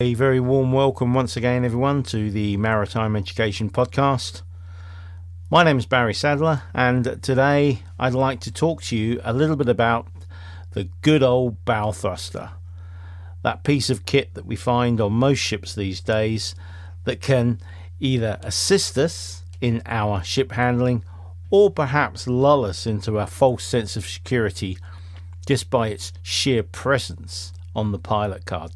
A very warm welcome once again, everyone, to the Maritime Education Podcast. My name is Barry Sadler, and today I'd like to talk to you a little bit about the good old bow thruster. That piece of kit that we find on most ships these days that can either assist us in our ship handling or perhaps lull us into a false sense of security just by its sheer presence on the pilot card.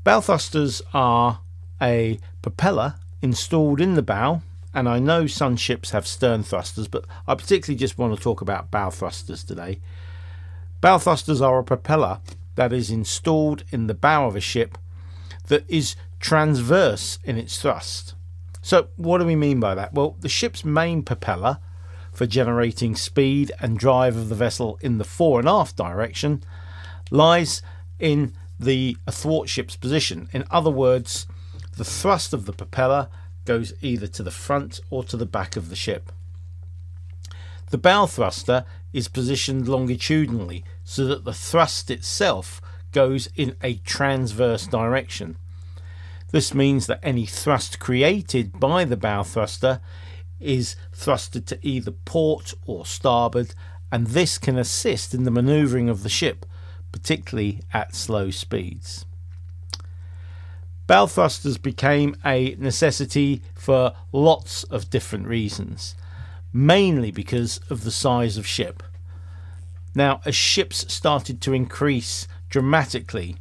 Bow thrusters are a propeller installed in the bow, and I know some ships have stern thrusters, but I particularly just want to talk about bow thrusters today. Bow thrusters are a propeller that is installed in the bow of a ship that is transverse in its thrust. So what do we mean by that? Well, the ship's main propeller for generating speed and drive of the vessel in the fore and aft direction lies in the athwartship's position. In other words, the thrust of the propeller goes either to the front or to the back of the ship. The bow thruster is positioned longitudinally so that the thrust itself goes in a transverse direction. This means that any thrust created by the bow thruster is thrusted to either port or starboard, and this can assist in the manoeuvring of the ship, particularly at slow speeds. Bow thrusters became a necessity for lots of different reasons, mainly because of the size of ship. Now, as ships started to increase dramatically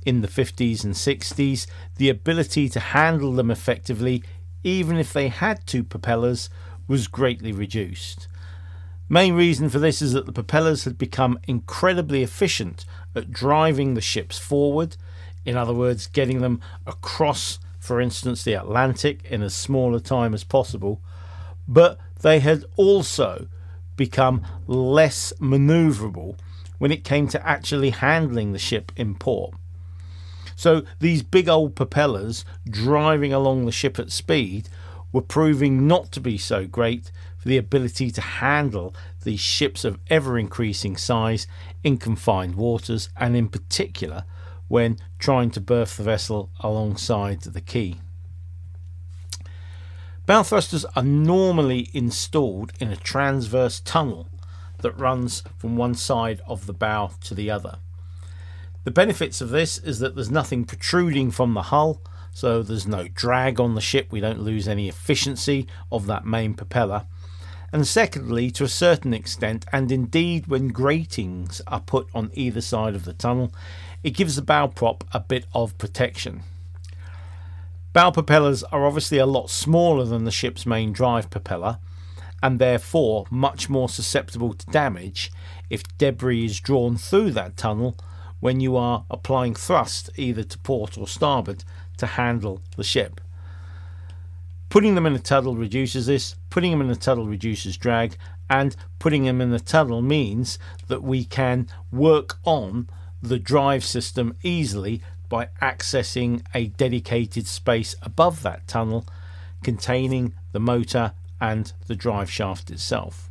in the 50s and 60s, the ability to handle them effectively, even if they had two propellers, was greatly reduced. Main reason for this is that the propellers had become incredibly efficient at driving the ships forward, in other words, getting them across, for instance, the Atlantic in as small a time as possible, but they had also become less manoeuvrable when it came to actually handling the ship in port. So these big old propellers driving along the ship at speed were proving not to be so great for the ability to handle these ships of ever-increasing size in confined waters, and in particular when trying to berth the vessel alongside the quay. Bow thrusters are normally installed in a transverse tunnel that runs from one side of the bow to the other. The benefits of this is that there's nothing protruding from the hull, so there's no drag on the ship, we don't lose any efficiency of that main propeller. And secondly, to a certain extent, and indeed when gratings are put on either side of the tunnel, it gives the bow prop a bit of protection. Bow propellers are obviously a lot smaller than the ship's main drive propeller, and therefore much more susceptible to damage if debris is drawn through that tunnel when you are applying thrust either to port or starboard to handle the ship. Putting them in a tunnel reduces this, putting them in a tunnel reduces drag, and putting them in the tunnel means that we can work on the drive system easily by accessing a dedicated space above that tunnel containing the motor and the drive shaft itself.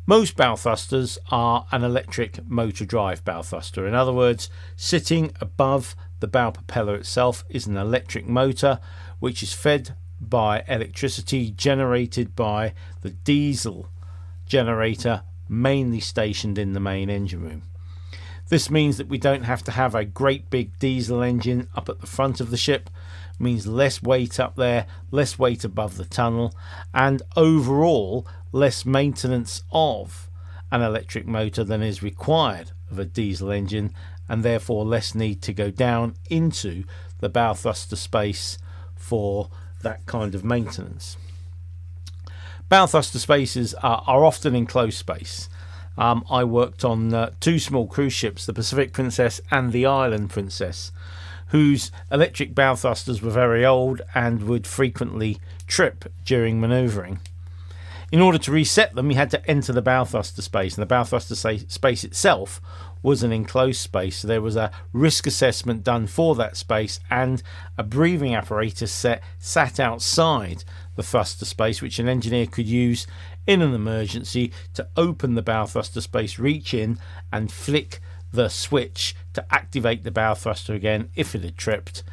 Most bow thrusters are an electric motor drive bow thruster. In other words, sitting above the bow propeller itself is an electric motor which is fed by electricity generated by the diesel generator mainly stationed in the main engine room. This means that we don't have to have a great big diesel engine up at the front of the ship. It means less weight up there, less weight above the tunnel, and overall less maintenance of an electric motor than is required of a diesel engine, and therefore less need to go down into the bow thruster space for that kind of maintenance. Bow thruster spaces are often in closed space. I worked on two small cruise ships, the Pacific Princess and the Island Princess, whose electric bow thrusters were very old and would frequently trip during manoeuvring. In order to reset them, you had to enter the bow thruster space, and the bow thruster space itself was an enclosed space. So there was a risk assessment done for that space, and a breathing apparatus sat outside the thruster space, which an engineer could use in an emergency to open the bow thruster space, reach in and flick the switch to activate the bow thruster again if it had tripped,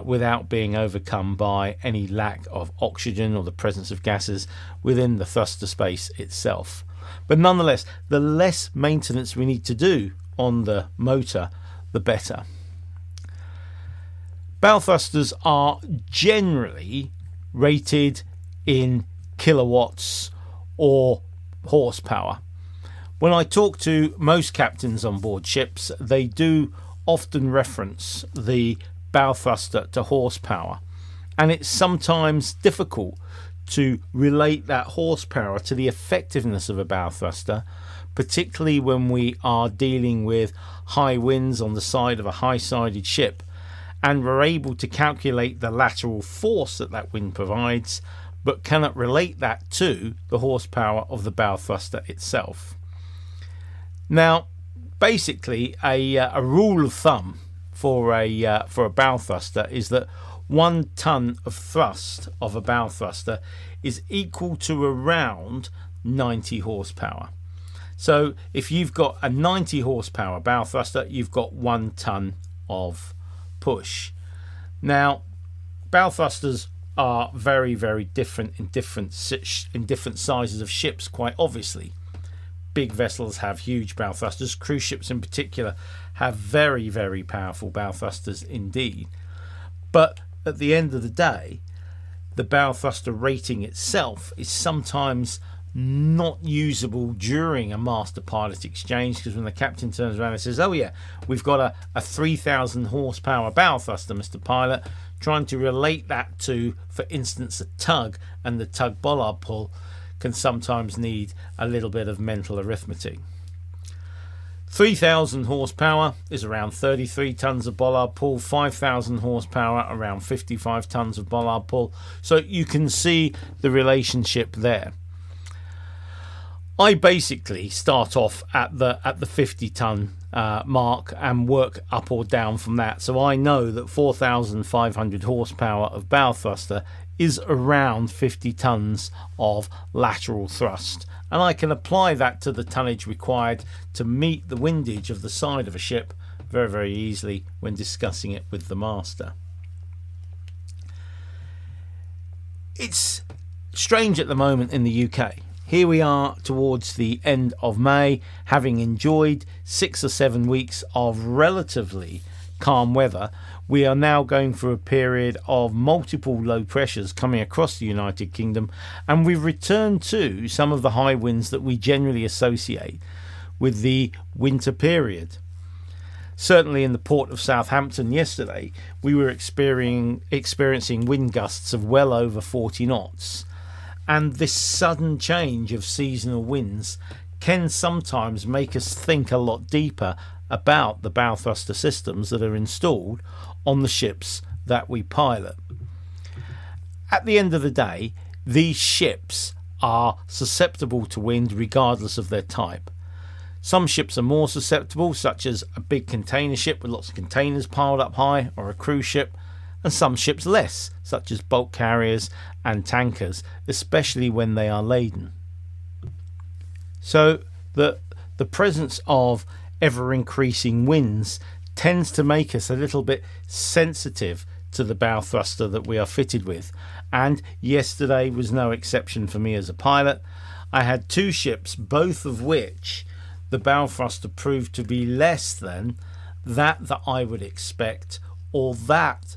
without being overcome by any lack of oxygen or the presence of gases within the thruster space itself. But nonetheless, the less maintenance we need to do on the motor, the better. Bow thrusters are generally rated in kilowatts or horsepower. When I talk to most captains on board ships, they do often reference the bow thruster to horsepower, and it's sometimes difficult to relate that horsepower to the effectiveness of a bow thruster, particularly when we are dealing with high winds on the side of a high-sided ship, and we're able to calculate the lateral force that wind provides, but cannot relate that to the horsepower of the bow thruster itself. Now, basically, a rule of thumb for a bow thruster is that 1 ton of thrust of a bow thruster is equal to around 90 horsepower. So if you've got a 90 horsepower bow thruster, you've got 1 ton of push. Now, bow thrusters are very, very different in different sizes of ships, quite obviously. Big vessels have huge bow thrusters. Cruise ships in particular have very, very powerful bow thrusters indeed. But at the end of the day, the bow thruster rating itself is sometimes not usable during a master pilot exchange, because when the captain turns around and says, "Oh yeah, we've got a 3,000 horsepower bow thruster, Mr. Pilot," trying to relate that to, for instance, a tug and the tug bollard pull can sometimes need a little bit of mental arithmetic. 3,000 horsepower is around 33 tons of bollard pull, 5,000 horsepower around 55 tons of bollard pull. So you can see the relationship there. I basically start off at the 50 ton mark and work up or down from that. So I know that 4,500 horsepower of bow thruster is around 50 tons of lateral thrust, and I can apply that to the tonnage required to meet the windage of the side of a ship very, very easily when discussing it with the master. It's strange at the moment in the UK. Here we are towards the end of May, having enjoyed 6 or 7 weeks of relatively calm weather. We are now going through a period of multiple low pressures coming across the United Kingdom, and we've returned to some of the high winds that we generally associate with the winter period. Certainly in the port of Southampton yesterday, we were experiencing wind gusts of well over 40 knots. And this sudden change of seasonal winds can sometimes make us think a lot deeper about the bow thruster systems that are installed on the ships that we pilot. At the end of the day, these ships are susceptible to wind regardless of their type. Some ships are more susceptible, such as a big container ship with lots of containers piled up high, or a cruise ship, and some ships less, such as bulk carriers and tankers, especially when they are laden. So the presence of ever-increasing winds tends to make us a little bit sensitive to the bow thruster that we are fitted with, and yesterday was no exception for me as a pilot. I had 2 ships, both of which the bow thruster proved to be less than that I would expect, or that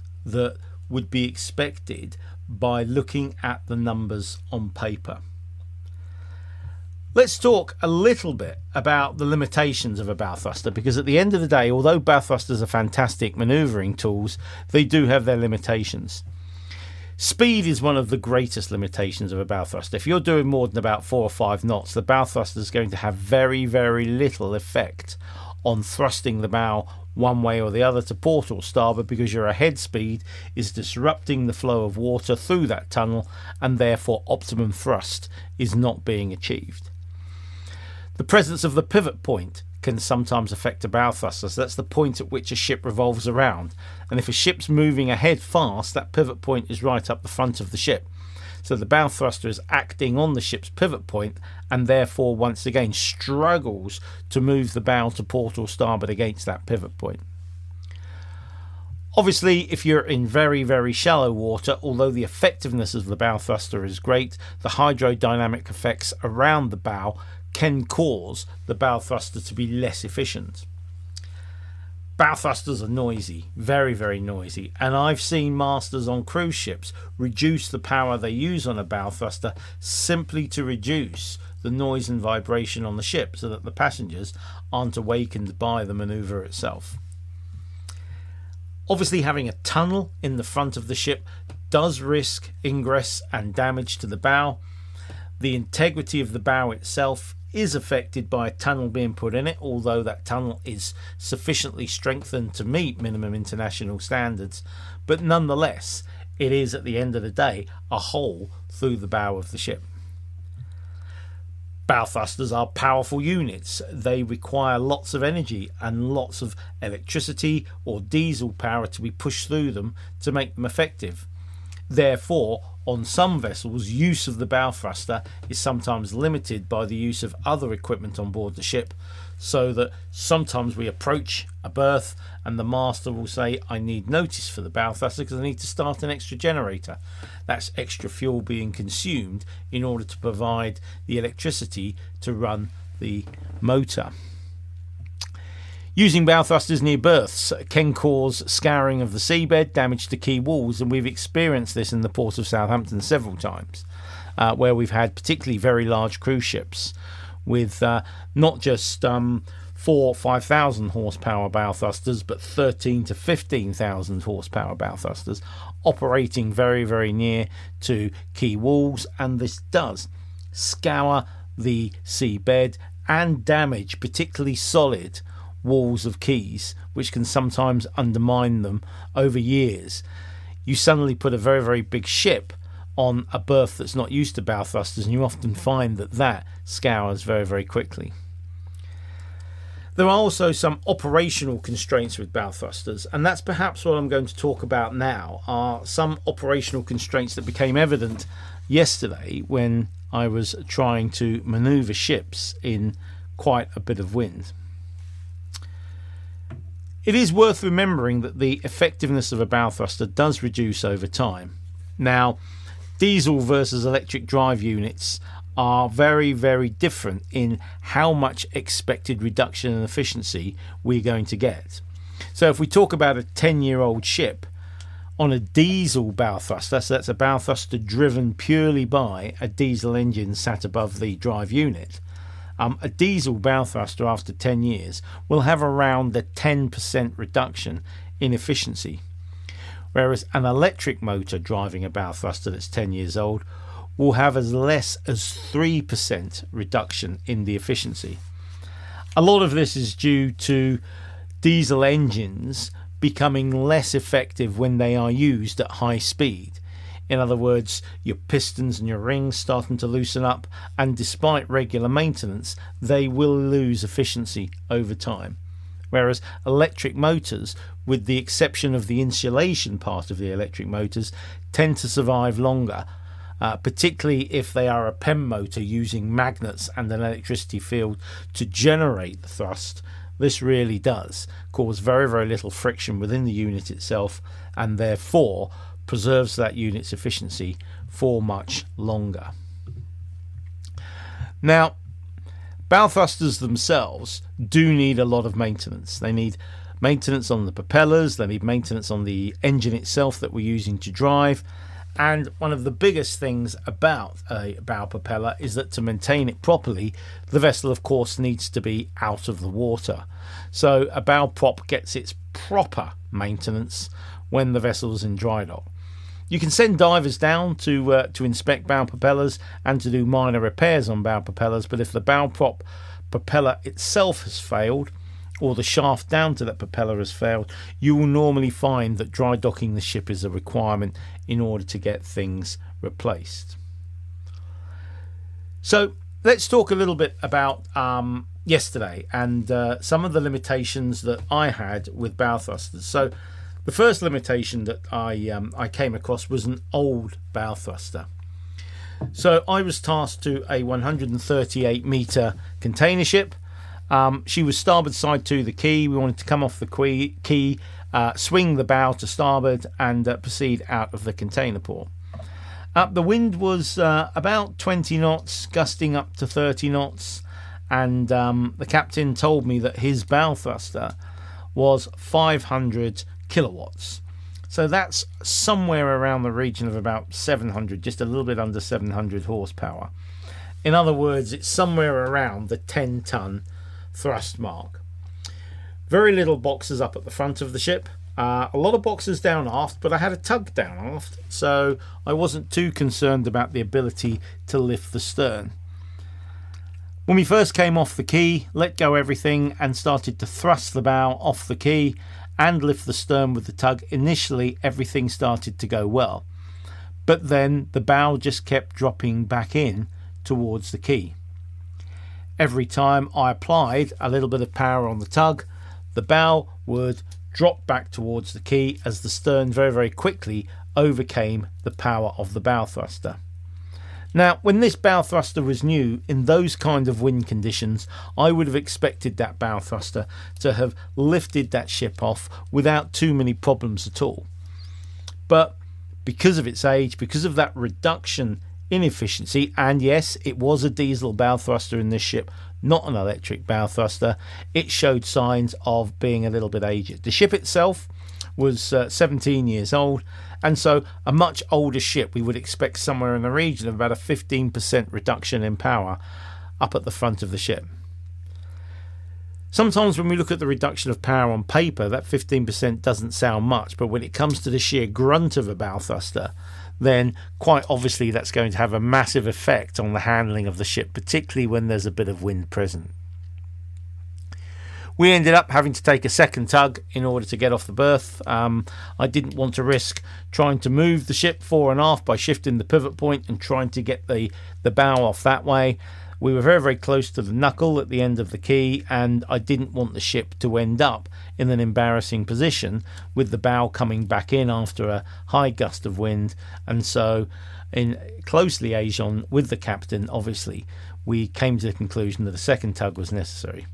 would be expected by looking at the numbers on paper. Let's talk a little bit about the limitations of a bow thruster, because at the end of the day, although bow thrusters are fantastic manoeuvring tools, they do have their limitations. Speed is one of the greatest limitations of a bow thruster. If you're doing more than about 4 or 5 knots, the bow thruster is going to have very, very little effect on thrusting the bow one way or the other to port or starboard, because your ahead speed is disrupting the flow of water through that tunnel, and therefore optimum thrust is not being achieved. The presence of the pivot point can sometimes affect a bow thruster. So that's the point at which a ship revolves around, and if a ship's moving ahead fast, that pivot point is right up the front of the ship. So the bow thruster is acting on the ship's pivot point and therefore once again struggles to move the bow to port or starboard against that pivot point. Obviously, if you're in very, very shallow water, although the effectiveness of the bow thruster is great, the hydrodynamic effects around the bow can cause the bow thruster to be less efficient. Bow thrusters are noisy, very, very noisy, and I've seen masters on cruise ships reduce the power they use on a bow thruster simply to reduce the noise and vibration on the ship so that the passengers aren't awakened by the manoeuvre itself. Obviously, having a tunnel in the front of the ship does risk ingress and damage to the bow. The integrity of the bow itself is affected by a tunnel being put in it, although that tunnel is sufficiently strengthened to meet minimum international standards. But nonetheless, it is at the end of the day a hole through the bow of the ship. Bow thrusters are powerful units. They require lots of energy and lots of electricity or diesel power to be pushed through them to make them effective. Therefore, on some vessels, use of the bow thruster is sometimes limited by the use of other equipment on board the ship, so that sometimes we approach a berth and the master will say, I need notice for the bow thruster because I need to start an extra generator. That's extra fuel being consumed in order to provide the electricity to run the motor. Using bow thrusters near berths can cause scouring of the seabed, damage to quay walls, and we've experienced this in the port of Southampton several times, where we've had particularly very large cruise ships with not just 4,000 or 5,000 horsepower bow thrusters, but 13,000 to 15,000 horsepower bow thrusters operating very, very near to quay walls, and this does scour the seabed and damage particularly solid walls of quays, which can sometimes undermine them over years. You suddenly put a very, very big ship on a berth that's not used to bow thrusters, and you often find that scours very, very quickly. There are also some operational constraints with bow thrusters, and that's perhaps what I'm going to talk about now, are some operational constraints that became evident yesterday when I was trying to manoeuvre ships in quite a bit of wind. It is worth remembering that the effectiveness of a bow thruster does reduce over time. Now, diesel versus electric drive units are very, very different in how much expected reduction in efficiency we're going to get. So if we talk about a 10-year-old ship on a diesel bow thruster, so that's a bow thruster driven purely by a diesel engine sat above the drive unit, a diesel bow thruster after 10 years will have around a 10% reduction in efficiency, whereas an electric motor driving a bow thruster that's 10 years old will have as less as 3% reduction in the efficiency. A lot of this is due to diesel engines becoming less effective when they are used at high speed. In other words, your pistons and your rings starting to loosen up, and despite regular maintenance, they will lose efficiency over time. Whereas electric motors, with the exception of the insulation part of the electric motors, tend to survive longer, particularly if they are a PEM motor using magnets and an electricity field to generate the thrust. This really does cause very, very little friction within the unit itself, and therefore preserves that unit's efficiency for much longer. Now, bow thrusters themselves do need a lot of maintenance. They need maintenance on the propellers, they need maintenance on the engine itself that we're using to drive, and one of the biggest things about a bow propeller is that to maintain it properly, the vessel of course needs to be out of the water. So a bow prop gets its proper maintenance when the vessel's in dry dock. You can send divers down to inspect bow propellers and to do minor repairs on bow propellers, but if the bow prop propeller itself has failed, or the shaft down to that propeller has failed, you will normally find that dry docking the ship is a requirement in order to get things replaced. So let's talk a little bit about yesterday and some of the limitations that I had with bow thrusters. So the first limitation that I came across was an old bow thruster. So I was tasked to a 138 metre container ship. She was starboard side to the quay. We wanted to come off the quay, swing the bow to starboard and proceed out of the container port. The wind was about 20 knots, gusting up to 30 knots, and the captain told me that his bow thruster was 500 kilowatts. So that's somewhere around the region of about 700, just a little bit under 700 horsepower. In other words, it's somewhere around the 10-ton thrust mark. Very little boxes up at the front of the ship. A lot of boxes down aft, but I had a tug down aft, so I wasn't too concerned about the ability to lift the stern. When we first came off the quay, let go everything and started to thrust the bow off the quay and lift the stern with the tug, initially everything started to go well. But then the bow just kept dropping back in towards the quay. Every time I applied a little bit of power on the tug, the bow would drop back towards the quay as the stern very, very quickly overcame the power of the bow thruster. Now, when this bow thruster was new, in those kind of wind conditions, I would have expected that bow thruster to have lifted that ship off without too many problems at all. But because of its age, because of that reduction in efficiency, and yes, it was a diesel bow thruster in this ship, not an electric bow thruster, it showed signs of being a little bit aged. The ship itself was 17 years old, and so a much older ship, we would expect somewhere in the region of about a 15% reduction in power up at the front of the ship. Sometimes when we look at the reduction of power on paper, that 15% doesn't sound much, but when it comes to the sheer grunt of a bow thruster, then quite obviously that's going to have a massive effect on the handling of the ship, particularly when there's a bit of wind present. We ended up having to take a second tug in order to get off the berth. I didn't want to risk trying to move the ship fore and aft by shifting the pivot point and trying to get the bow off that way. We were very, very close to the knuckle at the end of the quay, and I didn't want the ship to end up in an embarrassing position with the bow coming back in after a high gust of wind. And so, in close liaison with the captain, obviously, we came to the conclusion that a second tug was necessary.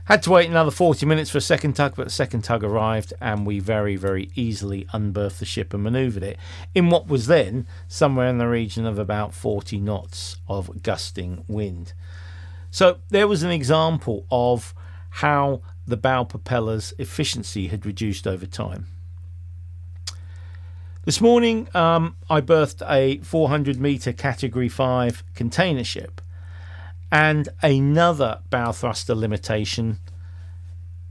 Had to wait another 40 minutes for a second tug, but the second tug arrived and we very, very easily unberthed the ship and manoeuvred it in what was then somewhere in the region of about 40 knots of gusting wind. So there was an example of how the bow propeller's efficiency had reduced over time. This morning I berthed a 400 metre Category 5 container ship, and another bow thruster limitation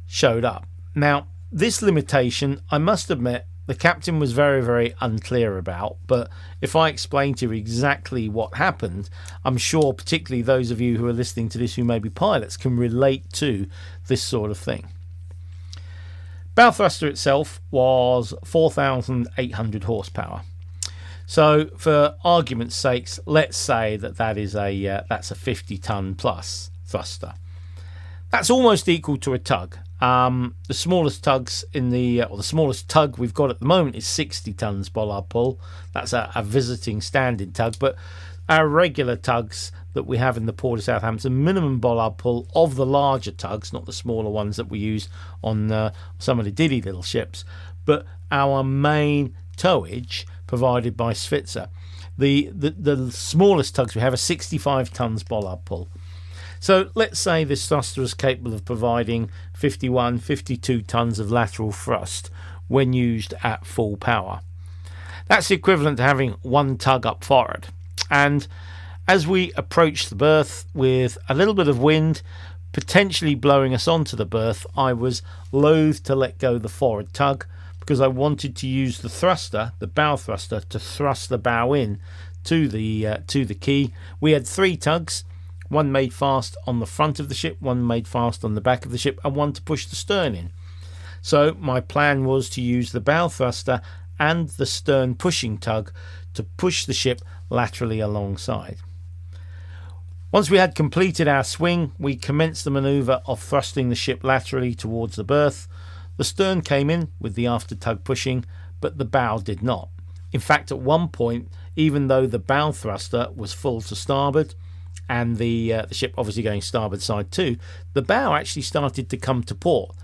showed up. Now, this limitation, I must admit, the captain was very, very unclear about, but if I explain to you exactly what happened, I'm sure particularly those of you who are listening to this who may be pilots can relate to this sort of thing. Bow thruster itself was 4,800 horsepower. So, for argument's sakes, let's say that is that's a 50-ton plus thruster. That's almost equal to a tug. The smallest tugs the smallest tug we've got at the moment is 60 tons bollard pull. That's a visiting standing tug, but our regular tugs that we have in the Port of Southampton, minimum bollard pull of the larger tugs, not the smaller ones that we use on some of the diddy little ships, but our main towage provided by Svitzer. The smallest tugs we have are 65 tons bollard pull. So let's say this thruster is capable of providing 51, 52 tons of lateral thrust when used at full power. That's the equivalent to having one tug up forward. And as we approached the berth with a little bit of wind potentially blowing us onto the berth, I was loath to let go the forward tug, because I wanted to use the thruster, the bow thruster, to thrust the bow in to the quay. We had three tugs, one made fast on the front of the ship, one made fast on the back of the ship, and one to push the stern in. So my plan was to use the bow thruster and the stern pushing tug to push the ship laterally alongside. Once we had completed our swing, we commenced the manoeuvre of thrusting the ship laterally towards the berth. The stern came in with the after tug pushing, but the bow did not. In fact, at one point, even though the bow thruster was full to starboard and the ship obviously going starboard side too, the bow actually started to come to port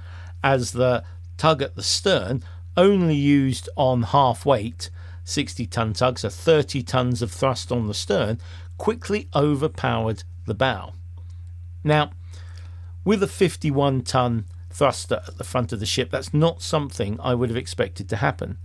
as the tug at the stern only used on half weight 60-ton tug, so 30 tons of thrust on the stern, quickly overpowered the bow. Now, with a 51-ton thruster at the front of the ship, that's not something I would have expected to happen.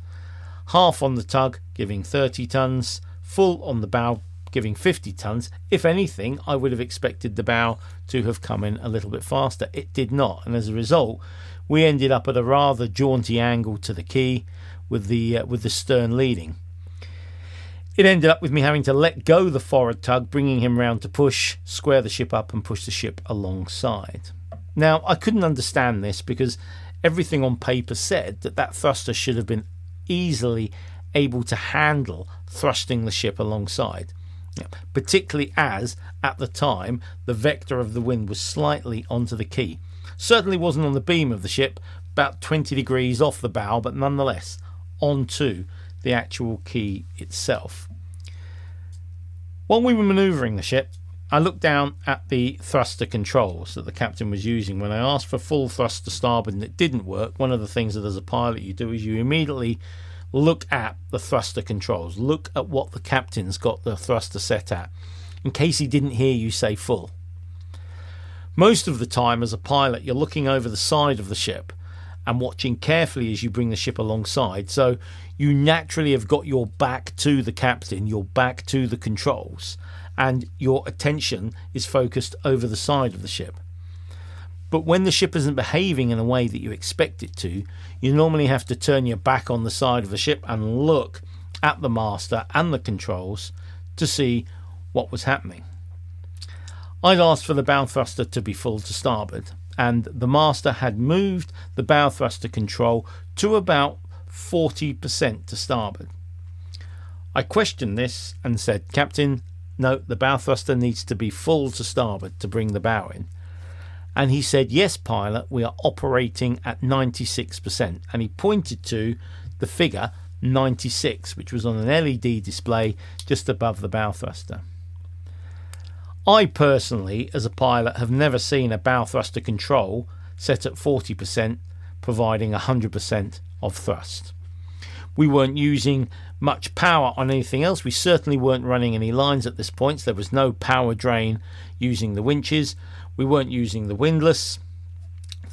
Half on the tug, giving 30 tons, full on the bow, giving 50 tons. If anything, I would have expected the bow to have come in a little bit faster. It did not, and as a result, we ended up at a rather jaunty angle to the quay with the stern leading. It ended up with me having to let go the forward tug, bringing him round to push, square the ship up and push the ship alongside. Now, I couldn't understand this because everything on paper said that thruster should have been easily able to handle thrusting the ship alongside, particularly as, at the time, the vector of the wind was slightly onto the quay. Certainly wasn't on the beam of the ship, about 20 degrees off the bow, but nonetheless onto the actual quay itself. While we were manoeuvring the ship, I looked down at the thruster controls that the captain was using. When I asked for full thrust to starboard and it didn't work, one of the things that as a pilot you do is you immediately look at the thruster controls, look at what the captain's got the thruster set at, in case he didn't hear you say full. Most of the time as a pilot you're looking over the side of the ship and watching carefully as you bring the ship alongside, so you naturally have got your back to the captain, your back to the controls, and your attention is focused over the side of the ship. But when the ship isn't behaving in a way that you expect it to, you normally have to turn your back on the side of the ship and look at the master and the controls to see what was happening. I'd asked for the bow thruster to be full to starboard, and the master had moved the bow thruster control to about 40% to starboard. I questioned this and said, "Captain, no, the bow thruster needs to be full to starboard to bring the bow in." And he said, "Yes, pilot, we are operating at 96%. And he pointed to the figure 96, which was on an LED display just above the bow thruster. I personally, as a pilot, have never seen a bow thruster control set at 40%, providing 100% of thrust. We weren't using much power on anything else. We certainly weren't running any lines at this point, so there was no power drain using the winches. We weren't using the windlass.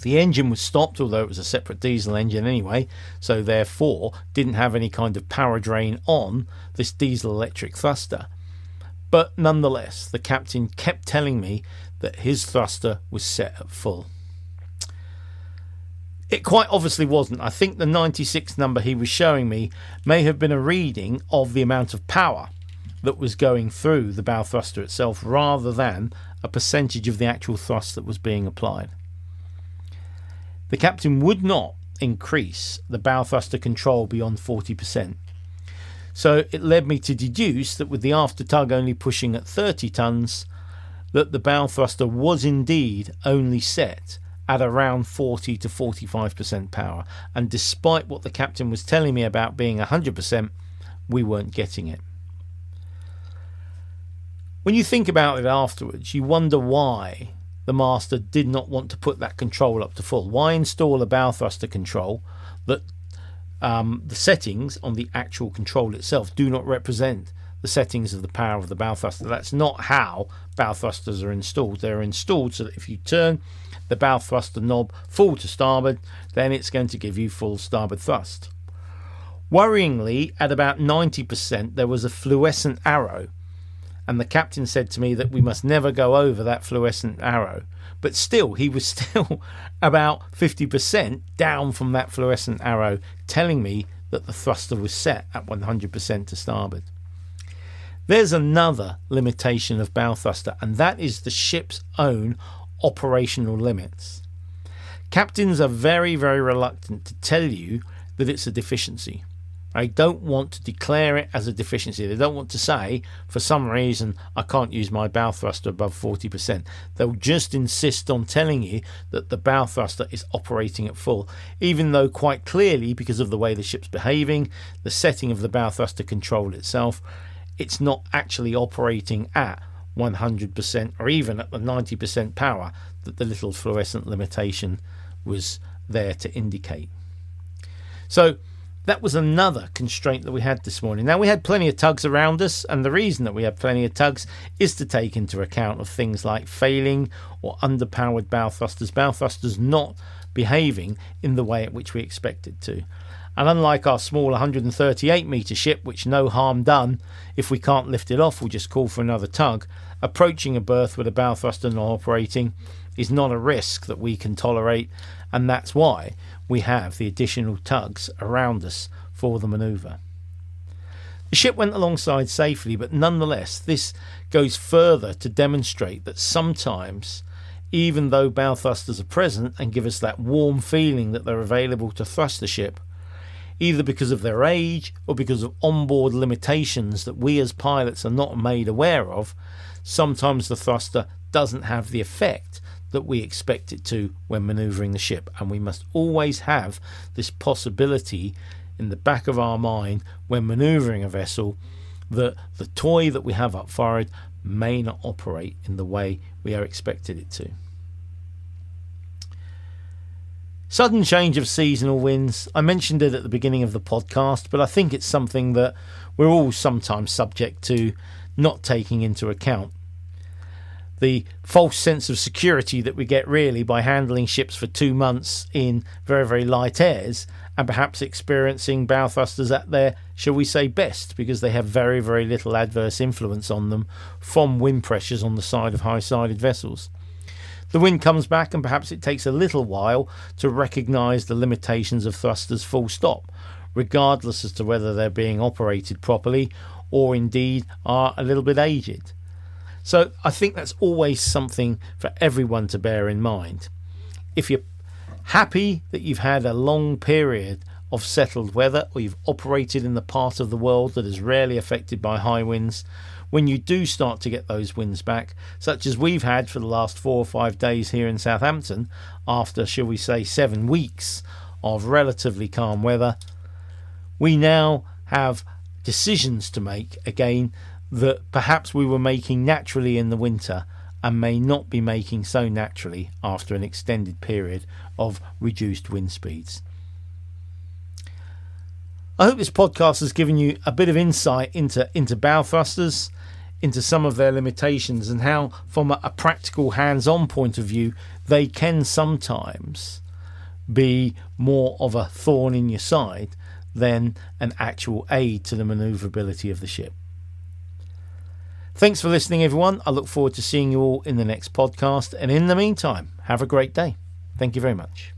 The engine was stopped, although it was a separate diesel engine anyway, so therefore didn't have any kind of power drain on this diesel electric thruster. But nonetheless, the captain kept telling me that his thruster was set at full. It quite obviously wasn't. I think the 96 number he was showing me may have been a reading of the amount of power that was going through the bow thruster itself rather than a percentage of the actual thrust that was being applied. The captain would not increase the bow thruster control beyond 40%. So it led me to deduce that with the after tug only pushing at 30 tons, that the bow thruster was indeed only set at around 40 to 45% power. And despite what the captain was telling me about being 100%, we weren't getting it. When you think about it afterwards, you wonder why the master did not want to put that control up to full. Why install a bow thruster control that the settings on the actual control itself do not represent the settings of the power of the bow thruster? That's not how bow thrusters are installed. They're installed so that if you turn the bow thruster knob full to starboard, then it's going to give you full starboard thrust. Worryingly, at about 90%, there was a fluorescent arrow, and the captain said to me that we must never go over that fluorescent arrow. But still, he was still about 50% down from that fluorescent arrow, telling me that the thruster was set at 100% to starboard. There's another limitation of bow thruster, and that is the ship's own operational limits. Captains are very, very reluctant to tell you that it's a deficiency. They don't want to declare it as a deficiency. They don't want to say, for some reason, I can't use my bow thruster above 40%. They'll just insist on telling you that the bow thruster is operating at full, even though quite clearly, because of the way the ship's behaving, the setting of the bow thruster control itself, it's not actually operating at 100% or even at the 90% power that the little fluorescent limitation was there to indicate. So that was another constraint that we had this morning. Now, we had plenty of tugs around us, and the reason that we had plenty of tugs is to take into account of things like failing or underpowered bow thrusters not behaving in the way at which we expect it to. And unlike our small 138 metre ship, which no harm done, if we can't lift it off, we'll just call for another tug, approaching a berth with a bow thruster not operating is not a risk that we can tolerate, and that's why we have the additional tugs around us for the manoeuvre. The ship went alongside safely, but nonetheless this goes further to demonstrate that sometimes, even though bow thrusters are present and give us that warm feeling that they're available to thrust the ship, either because of their age or because of onboard limitations that we as pilots are not made aware of, sometimes the thruster doesn't have the effect that we expect it to when manoeuvring the ship, and we must always have this possibility in the back of our mind when manoeuvring a vessel that the toy that we have up forward may not operate in the way we are expected it to. Sudden change of seasonal winds. I mentioned it at the beginning of the podcast, but I think it's something that we're all sometimes subject to not taking into account. The false sense of security that we get really by handling ships for 2 months in very, very light airs and perhaps experiencing bow thrusters at their, shall we say, best, because they have very, very little adverse influence on them from wind pressures on the side of high-sided vessels. The wind comes back and perhaps it takes a little while to recognise the limitations of thrusters full stop, regardless as to whether they're being operated properly or indeed are a little bit aged. So I think that's always something for everyone to bear in mind. If you're happy that you've had a long period of settled weather, or you've operated in the part of the world that is rarely affected by high winds, when you do start to get those winds back, such as we've had for the last 4 or 5 days here in Southampton, after, shall we say, 7 weeks of relatively calm weather, we now have decisions to make again that perhaps we were making naturally in the winter and may not be making so naturally after an extended period of reduced wind speeds. I hope this podcast has given you a bit of insight into bow thrusters, into some of their limitations, and how from a practical hands-on point of view they can sometimes be more of a thorn in your side than an actual aid to the manoeuvrability of the ship. Thanks for listening, everyone. I look forward to seeing you all in the next podcast. And in the meantime, have a great day. Thank you very much.